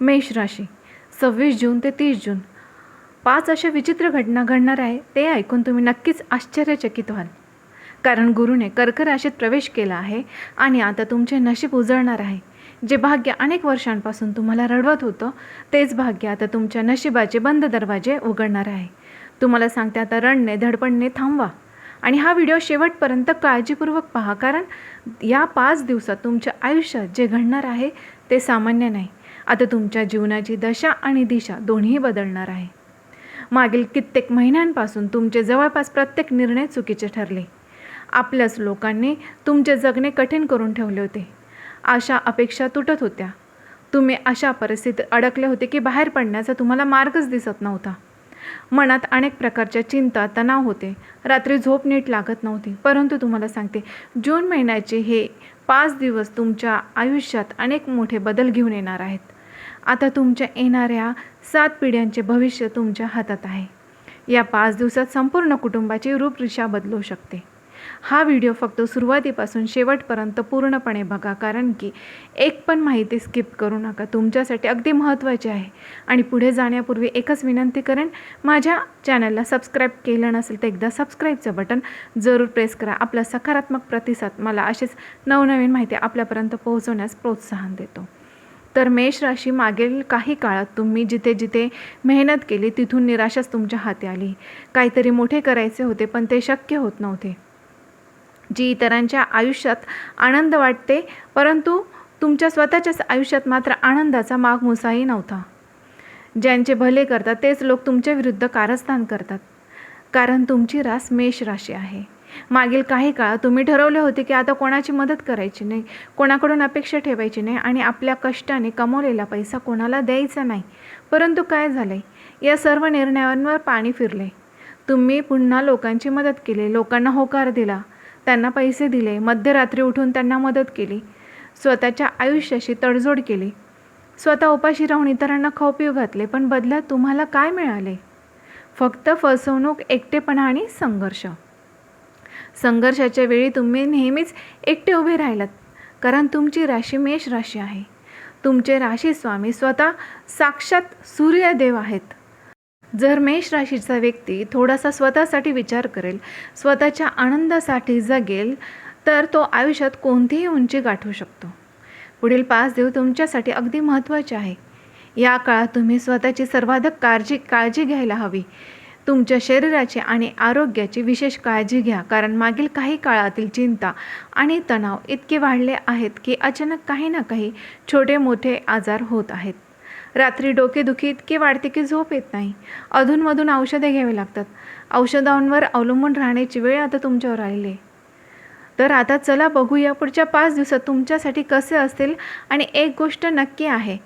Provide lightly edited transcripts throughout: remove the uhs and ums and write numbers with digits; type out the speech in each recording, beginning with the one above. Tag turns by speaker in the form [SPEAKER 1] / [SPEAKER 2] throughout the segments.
[SPEAKER 1] मेष राशी 26 जून ते 30 जून 5 अशा विचित्र घटना घडणार आहे. ते ऐकून तुम्ही नक्कीच आश्चर्यचकित व्हाल. कारण गुरुने कर्क राशीत प्रवेश केला आहे आणि आता तुमचे नशीब उजळणार आहे. जे भाग्य अनेक वर्षांपासून तुम्हाला रडवत होतं तेच भाग्य आता तुमच्या नशिबाचे बंद दरवाजे उघडणार आहे. तुम्हाला सांगते, आता रडणे धडपडणे थांबवा आणि हा व्हिडिओ शेवटपर्यंत काळजीपूर्वक पहा. कारण या 5 दिवसात तुमच्या आयुष्यात जे घडणार आहे ते सामान्य नाही. आता तुमच्या जीवनाची दशा आणि दिशा दोन्ही बदलणार आहे. मागील कित्येक महिन्यांपासून तुमचे जवळपास प्रत्येक निर्णय चुकीचे ठरले. आपल्याच लोकांनी तुमचे जगणे कठीण करून ठेवले होते. आशा अपेक्षा तुटत होत्या. तुम्ही अशा परिस्थितीत अडकले होते की बाहेर पडण्याचा तुम्हाला मार्गच दिसत नव्हता. मनात अनेक प्रकारच्या चिंता, तणाव होते. रात्री झोप नीट लागत नव्हती. परंतु तुम्हाला सांगते, जून महिन्याचे हे 5 दिवस तुमच्या आयुष्यात अनेक मोठे बदल घेऊन येणार आहेत. आता तुमच्या येणाऱ्या 7 पिढ्यांचे भविष्य तुमच्या हातात आहे. या 5 दिवसात संपूर्ण कुटुंबाची रूपरेषा बदलू शकते. हा व्हिडिओ फक्त सुरुवातीपासून शेवटपर्यंत पूर्णपणे बघा, कारण की एक पण माहिती स्किप करू नका. तुमच्यासाठी अगदी महत्त्वाची आहे. आणि पुढे जाण्यापूर्वी एकच विनंती करेन, माझ्या चॅनलला सबस्क्राईब केलं नसेल तर एकदा सबस्क्राईबचं बटन जरूर प्रेस करा. आपला सकारात्मक प्रतिसाद मला असेच नवनवीन माहिती आपल्यापर्यंत पोहोचवण्यास प्रोत्साहन देतो. तर मेष राशी, मागील काही काळात तुम्ही जिथे जिथे मेहनत केली तिथून निराशाच तुमच्या हाती आली. काहीतरी मोठे करायचे होते पण ते शक्य होत नव्हते. जी इतरांच्या आयुष्यात आनंद वाटते परंतु तुमच्या स्वतःच्याच आयुष्यात मात्र आनंदाचा मागमुसाही नव्हता. ज्यांचे भले करतात तेच लोक तुमच्या विरुद्ध कारस्थान करतात. कारण तुमची रास मेष राशी आहे. मागील काही काळ तुम्ही ठरवले होते की आता कोणाची मदत करायची नाही, कोणाकडून अपेक्षा ठेवायची नाही आणि आपल्या कष्टाने कमवलेला पैसा कोणाला द्यायचा नाही. परंतु काय झाले, या सर्व निर्णयांवर पाणी फिरले. तुम्ही पुन्हा लोकांची मदत केली, लोकांना होकार दिला, त्यांना पैसे दिले, मध्यरात्री उठून त्यांना मदत केली, स्वतःच्या आयुष्याशी तडजोड केली, स्वतः उपाशी राहून इतरांना खाऊ पिऊ घातले. पण बदल्यात तुम्हाला काय मिळाले? फक्त फसवणूक, एकटेपणा आणि संघर्ष. संघर्षाच्या वेळी तुम्ही नेहमीच एकटे उभे राहिलात. कारण तुमची राशी मेष राशी आहे. तुमचे राशी स्वामी स्वतः साक्षात सूर्यदेव आहेत. जर मेष राशीचा व्यक्ती थोडासा स्वतःसाठी विचार करेल, स्वतःच्या आनंदासाठी जगेल, तर तो आयुष्यात कोणतीही उंची गाठू शकतो. पुढील 5 दिवस तुमच्यासाठी अगदी महत्त्वाचे आहे. या काळात तुम्ही स्वतःची सर्वाधिक काळजी घ्यायला हवी. तुमच्या शरीराची आणि आरोग्याची विशेष काळजी घ्या. कारण मागील काही काळातील चिंता आणि तणाव इतके वाढले आहेत की अचानक काही ना काही छोटे मोठे आजार होत आहेत. रात्री डोकेदुखी इतकी वाढते की झोप येत नाही. अधूनमधून औषधे घ्यावी लागतात. औषधांवर अवलंबून राहण्याची वेळ आता तुमच्यावर आलेली आहे. तर आता चला बघूया पुढच्या 5 दिवसात तुमच्यासाठी कसे असतील. आणि एक गोष्ट नक्की आहे,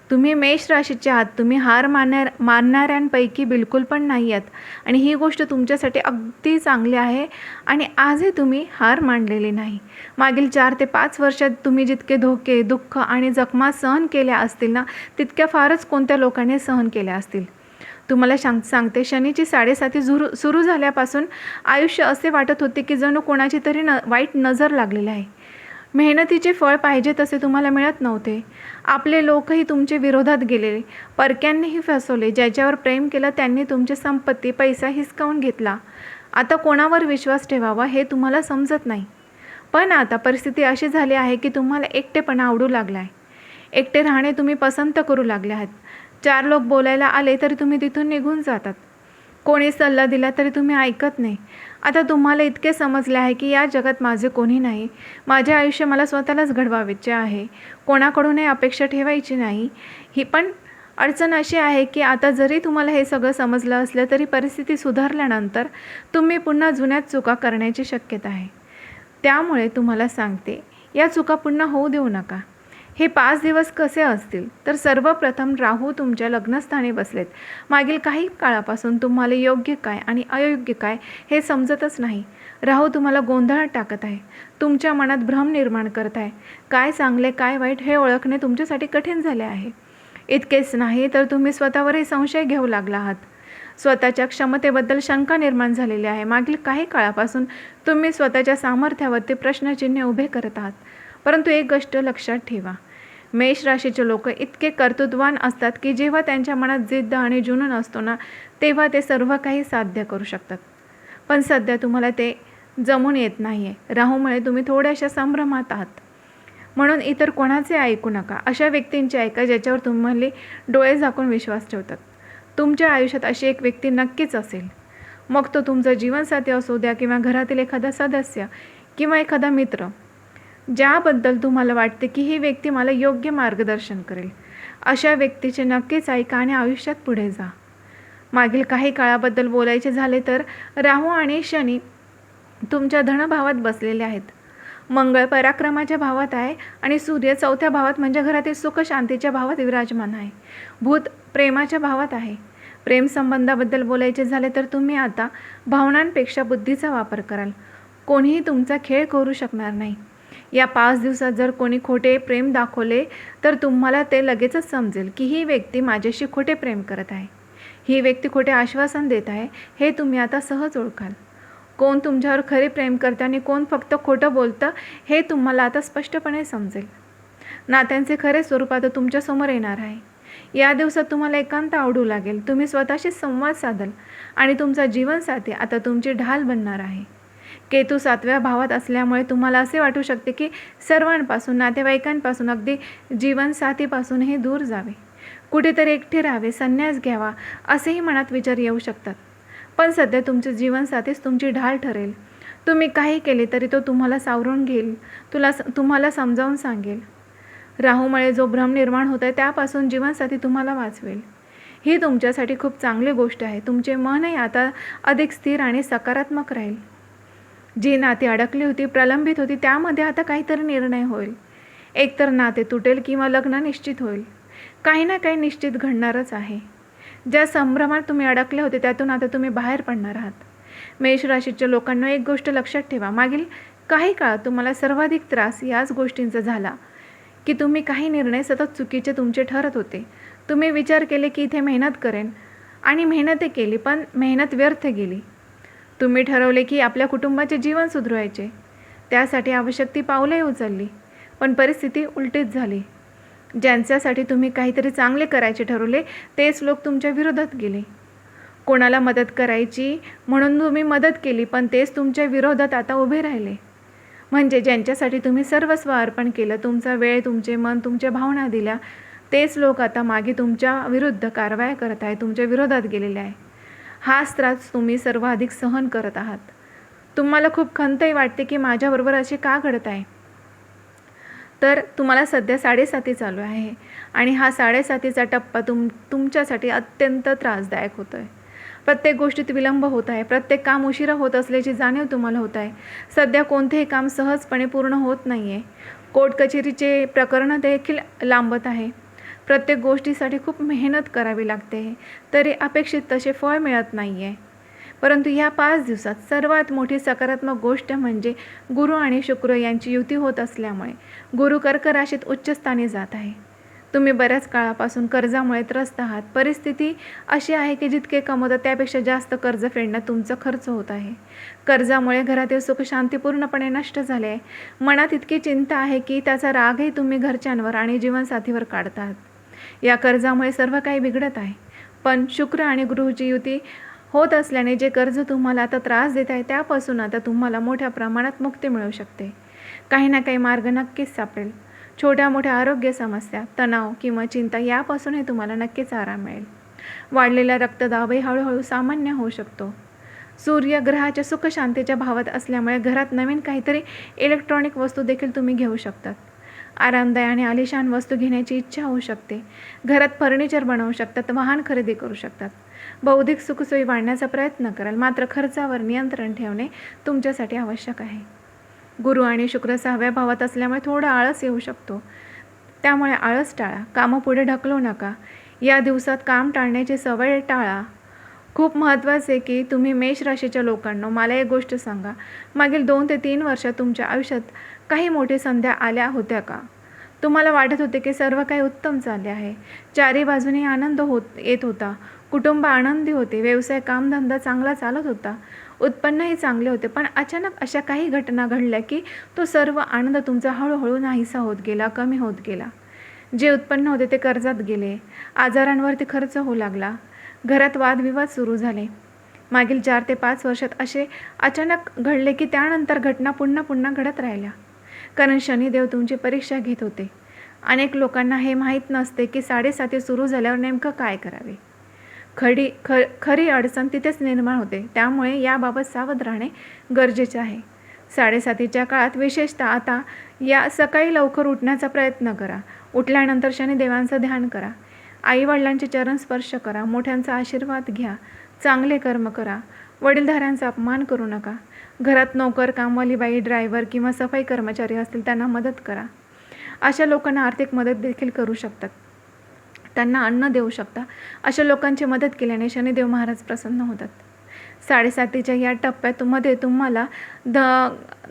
[SPEAKER 1] तुम्ही मेष राशीचे आहात. तुम्ही हार मानणाऱ्यांपैकी बिलकुल पण नाही आहात. आणि ही गोष्ट तुमच्यासाठी अगदी चांगली आहे. आणि आजही तुम्ही हार मानलेली नाही. मागील 4 ते 5 वर्षात तुम्ही जितके धोके, दुःख आणि जखमा सहन केल्या असतील ना, तितक्या फारच कोणत्या लोकांनी सहन केल्या असतील. तुम्हाला सांगते, शनीची 7.5 सुरू झाल्यापासून आयुष्य असे वाटत होते की जणू कोणाची तरी वाईट नजर लागलेली आहे. मेहनतीचे फळ पाहिजे तसे तुम्हाला मिळत नव्हते. आपले लोकही तुमच्या विरोधात गेले. परक्यांनीही फसवले. ज्याच्यावर प्रेम केलं त्यांनी तुमची संपत्ती, पैसा हिसकावून घेतला. आता कोणावर विश्वास ठेवावा हे तुम्हाला समजत नाही. पण आता परिस्थिती अशी झाली आहे की तुम्हाला एकटेपणा आवडू लागला आहे. एकटे राहणे तुम्ही पसंत करू लागले आहात. 4 लोक बोलायला आले तरी तुम्ही तिथून निघून जातात. कोणी सल्ला दिला तरी तुम्ही ऐकत नाही. आता तुम्हाला इतके समजले आहे की या जगात माझे कोणी नाही. माझे आयुष्य मला स्वतःलाच घडवायचे आहे. कोणाकडूनही अपेक्षा ठेवायची नाही. ही पण अडचण अशी आहे की आता जरी तुम्हाला हे सगळं समजलं असलं तरी परिस्थिती सुधारल्यानंतर तुम्ही पुन्हा जुन्याच चुका करण्याची शक्यता आहे. त्यामुळे तुम्हाला सांगते, या चुका पुन्हा होऊ देऊ नका. हे 5 दिवस कसे असतील तर सर्वप्रथम राहू तुमच्या लग्नस्थानी बसलेत. मागील काही काळापासून तुम्हाला योग्य काय आणि अयोग्य काय हे समजतच नाही. राहू तुम्हाला गोंधळात टाकत आहे. तुमच्या मनात भ्रम निर्माण करत आहे. काय चांगले काय वाईट हे ओळखणे तुमच्यासाठी कठीण झाले आहे. इतकेच नाही तर तुम्ही स्वतःवरही संशय घेऊ लागला आहात. स्वतःच्या क्षमतेबद्दल शंका निर्माण झालेली आहे. मागील काही काळापासून तुम्ही स्वतःच्या सामर्थ्यावरती प्रश्नचिन्ह उभे करत आहात. परंतु एक गोष्ट लक्षात ठेवा, मेष राशीचे लोक इतके कर्तृत्ववान असतात की जेव्हा त्यांच्या मनात जिद्द आणि जुनून असतो ना, तेव्हा ते सर्व काही साध्य करू शकतात. पण सध्या तुम्हाला ते जमून येत नाही आहे. राहूमुळे तुम्ही थोड्याशा संभ्रमात आहात. म्हणून इतर कोणाचे ऐकू नका. अशा व्यक्तींचे ऐका ज्याच्यावर तुम्हाला डोळे झाकून विश्वास ठेवतात. तुमच्या आयुष्यात अशी एक व्यक्ती नक्कीच असेल. मग तो तुमचा जीवनसाथी असू द्या किंवा घरातील एखादा सदस्य किंवा एखादा मित्र, ज्याबद्दल तुम्हाला वाटते की ही व्यक्ती मला योग्य मार्गदर्शन करेल. अशा व्यक्तीचे नक्कीच ऐका आणि आयुष्यात पुढे जा. मागील काही काळाबद्दल बोलायचे झाले तर राहू आणि शनी तुमच्या धनभावात बसलेले आहेत. मंगळ पराक्रमाच्या भावात आहे आणि सूर्य 4थ्या भावात म्हणजे घरातील सुख शांतीच्या भावात विराजमान आहे. बुध प्रेमाच्या भावात आहे. प्रेम संबंधाबद्दल बोलायचे झाले तर तुम्ही आता भावनांपेक्षा बुद्धीचा वापर कराल. कोणीही तुमचा खेळ करू शकणार नाही. या 5 दिवसात जर कोणी खोटे प्रेम दाखवले तर तुम्हाला ते लगेचच समजेल की ही व्यक्ती माझ्याशी खोटे प्रेम करत आहे. ही व्यक्ती खोटे आश्वासन देत आहे हे तुम्ही आता सहज ओळखाल. कोण तुमच्यावर खरे प्रेम करते आणि कोण फक्त खोटं बोलतं हे तुम्हाला आता स्पष्टपणे समजेल. नात्यांचे खरे स्वरूप आता तुमच्यासमोर येणार आहे. या दिवसात तुम्हाला एकांत आवडू लागेल. तुम्ही स्वतःशी संवाद साधाल आणि तुमचा जीवनसाथी आता तुमची ढाल बनणार आहे. केतू 7व्या भावात असल्यामुळे तुम्हाला असे वाटू शकते की सर्वांपासून, नातेवाईकांपासून, अगदी जीवनसाथीपासूनही दूर जावे, कुठेतरी एकटे राहावे, संन्यास घ्यावा असेही मनात विचार येऊ शकतात. पण सध्या तुमचे जीवनसाथीच तुमची ढाल ठरेल. तुम्ही काही केले तरी तो तुम्हाला सावरून घेईल, तुम्हाला समजावून सांगेल. राहूमुळे जो भ्रम निर्माण होत आहे त्यापासून जीवनसाथी तुम्हाला वाचवेल. ही तुमच्यासाठी खूप चांगली गोष्ट आहे. तुमचे मनही आता अधिक स्थिर आणि सकारात्मक राहील. जी नाती अडकली होती, प्रलंबित होती, त्यामध्ये आता काहीतरी निर्णय होईल. एकतर नाते तुटेल किंवा लग्न निश्चित होईल. काही ना काही निश्चित घडणारच आहे. ज्या संभ्रमात तुम्ही अडकले होते त्यातून आता तुम्ही बाहेर पडणार आहात. मेष राशीच्या लोकांना एक गोष्ट लक्षात ठेवा. मागील काही काळात तुम्हाला सर्वाधिक त्रास याच गोष्टींचा झाला की तुम्ही काही निर्णय सतत चुकीचे तुमचे ठरत होते. तुम्ही विचार केले की इथे मेहनत करेन आणि मेहनतही केली, पण मेहनत व्यर्थ गेली. तुम्ही ठरवले की आपल्या कुटुंबाचे जीवन सुधारायचे, त्यासाठी आवश्यक ती पावलेही उचलली, पण परिस्थिती उलटीच झाली. ज्यांच्यासाठी तुम्ही काहीतरी चांगले करायचे ठरवले तेच लोक तुमच्या विरोधात गेले. कोणाला मदत करायची म्हणून तुम्ही मदत केली, पण तेच तुमच्या विरोधात आता उभे राहिले. म्हणजे ज्यांच्यासाठी तुम्ही सर्वस्व अर्पण केलं, तुमचा वेळ, तुमचे मन, तुमच्या भावना दिल्या, तेच लोक आता मागे तुमच्या विरुद्ध कारवाया करत आहे, तुमच्या विरोधात गेलेले आहे. हाच त्रास तुम्ही सर्वाधिक सहन करत आहात. तुम्हाला खूप खंतही वाटते की माझ्याबरोबर असे का घडत आहे. तर तुम्हाला सध्या 7.5 चालू आहे आणि हा 7.5चा टप्पा तुमच्यासाठी अत्यंत त्रासदायक होतो आहे. प्रत्येक गोष्टीत विलंब होत आहे. प्रत्येक काम उशिरा होत असल्याची जाणीव तुम्हाला होत आहे. सध्या कोणतेही काम सहजपणे पूर्ण होत नाही आहे. कोर्ट कचेरीचे प्रकरणं देखील लांबत आहे. प्रत्येक गोष्टीसाठी खूप मेहनत करावी लागते, तरी अपेक्षित तसे फळ मिळत नाही आहे. परंतु या 5 दिवसात सर्वात मोठी सकारात्मक गोष्ट म्हणजे गुरु आणि शुक्र यांची युती होत असल्यामुळे गुरु कर्क राशीत उच्चस्थानी जात आहे. तुम्ही बऱ्याच काळापासून कर्जामुळे त्रस्त आहात. परिस्थिती अशी आहे की जितके कमवता त्यापेक्षा जास्त कर्ज फेडण्यात तुमचा खर्च होत आहे. कर्जामुळे घरातील सुख शांती पूर्णपणे नष्ट झाले आहे. मनात इतकी चिंता आहे की त्याचा रागही तुम्ही घरच्यांवर आणि जीवनसाथीवर काढतात. या कर्जामुळे सर्व काही बिघडत आहे. पण शुक्र आणि गुरुची युती होत असल्याने जे कर्ज तुम्हाला आता त्रास देत आहे त्यापासून आता तुम्हाला मोठ्या प्रमाणात मुक्ती मिळू शकते. काही ना काही मार्ग नक्कीच सापडेल. छोट्या मोठ्या आरोग्य समस्या, तणाव किंवा चिंता यापासूनही तुम्हाला नक्कीच आराम मिळेल. वाढलेला रक्तदाबही हळूहळू सामान्य होऊ शकतो. सूर्य ग्रहाच्या सुख शांतीच्या भावात असल्यामुळे घरात नवीन काहीतरी इलेक्ट्रॉनिक वस्तू देखील तुम्ही घेऊ शकतात. आरामदायी आणि आलिशान वस्तू घेण्याची इच्छा होऊ शकते. घरात फर्निचर बनवू शकतात, वाहन खरेदी करू शकतात. बौद्धिक सुखसोयी वाढण्याचा प्रयत्न कराल, मात्र खर्चावर नियंत्रण ठेवणे तुमच्यासाठी आवश्यक आहे. गुरु आणि शुक्र 6व्या भावात असल्यामुळे थोडा आळस येऊ शकतो, त्यामुळे आळस टाळा. कामं पुढे ढकलू नका. या दिवसात काम टाळण्याची सवय टाळा. खूप महत्त्वाचे की तुम्ही मेष राशीच्या लोकांनो, मला एक गोष्ट सांगा, मागील 2 ते 3 वर्षात तुमच्या आयुष्यात काही मोठी संध्या आल्या होत्या का? तुम्हाला वाटत होते की सर्व काही उत्तम चालले आहे, चारी बाजूने आनंद येत होता, कुटुंब आनंदी होते, व्यवसाय कामधंदा चांगला चालत होता, उत्पन्नही चांगले होते, पण अचानक अशा काही घटना घडल्या की तो सर्व आनंद तुमचा हळूहळू नाहीसा होत गेला, कमी होत गेला. जे उत्पन्न होते ते कर्जात गेले. आजारांवरती खर्च होऊ लागला. घरात वादविवाद सुरू झाले. मागील 4 ते 5 वर्षात असे अचानक घडले की त्यानंतर घटना पुन्हा पुन्हा घडत राहिल्या. कारण शनिदेव तुमची परीक्षा घेत होते. अनेक लोकांना हे माहीत नसते की 7.5 सुरू झाल्यावर नेमकं काय करावे. खरी अडचण तिथेच निर्माण होते. त्यामुळे याबाबत सावध राहणे गरजेचे आहे. 7.5च्या काळात विशेषतः आता या सकाळी लवकर उठण्याचा प्रयत्न करा. उठल्यानंतर शनिदेवांचं ध्यान करा. आईवडिलांचे चरण स्पर्श करा. मोठ्यांचा आशीर्वाद घ्या. चांगले कर्म करा. वडीलधाऱ्यांचा अपमान करू नका. घरात नोकर, कामवाली बाई, ड्रायव्हर किंवा सफाई कर्मचारी असतील त्यांना मदत करा. अशा लोकांना आर्थिक मदत देखील करू शकतात. त्यांना अन्न देऊ शकता. अशा लोकांची मदत केल्याने शनिदेव महाराज प्रसन्न होतात. 7.5च्या या टप्प्यामध्ये तुम्हाला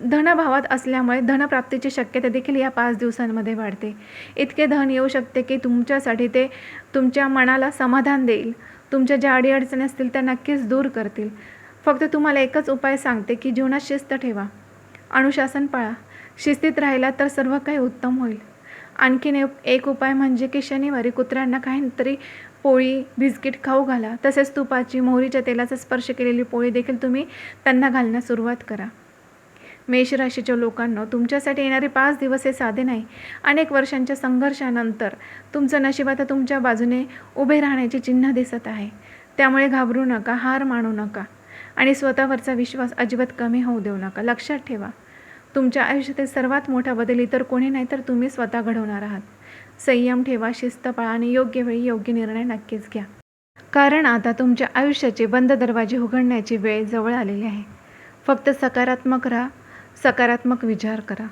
[SPEAKER 1] धनभावात असल्यामुळे धनप्राप्तीची शक्यता देखील या 5 दिवसांमध्ये वाढते. इतके धन येऊ शकते की तुमच्यासाठी ते तुमच्या मनाला समाधान देईल. तुमच्या ज्या अडीअडचणी असतील त्या नक्कीच दूर करतील. फक्त तुम्हाला एकच उपाय सांगते की जीवनात शिस्त ठेवा. अनुशासन पाळा. शिस्तीत राहिला तर सर्व काही उत्तम होईल. आणखीन एक उपाय म्हणजे की शनिवारी कुत्र्यांना काहीतरी पोळी, बिस्किट खाऊ घाला. तसेच तुपाची, मोहरीच्या तेलाचा स्पर्श केलेली पोळी देखील तुम्ही त्यांना घालण्यास सुरुवात करा. मेष राशीच्या लोकांना तुमच्यासाठी येणारे 5 दिवस हे साधे नाही. अनेक वर्षांच्या संघर्षानंतर तुमचं नशीब आता तुमच्या बाजूने उभे राहण्याची चिन्ह दिसत आहे. त्यामुळे घाबरू नका, हार मानू नका आणि स्वतःवरचा विश्वास अजिबात कमी होऊ देऊ नका. लक्षात ठेवा, तुमच्या आयुष्यातील सर्वात मोठा बदल इतर कोणी नाही तर तुम्ही स्वतः घडवणार आहात. संयम ठेवा, शिस्त पाळा आणि योग्य वेळी योग्य निर्णय नक्कीच घ्या. कारण आता तुमच्या आयुष्याचे बंद दरवाजे उघडण्याची वेळ जवळ आलेली आहे. फक्त सकारात्मक राहा, सकारात्मक विचार करा.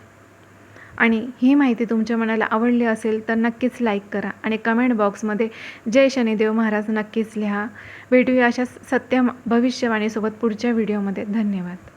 [SPEAKER 1] आणि ही माहिती तुमच्या मनाला आवडली असेल तर नक्कीच लाईक करा आणि कमेंट बॉक्समध्ये जय शनिदेव महाराज नक्कीच लिहा. भेटूया अशा सत्य भविष्यवाणीसोबत पुढच्या व्हिडिओमध्ये. धन्यवाद.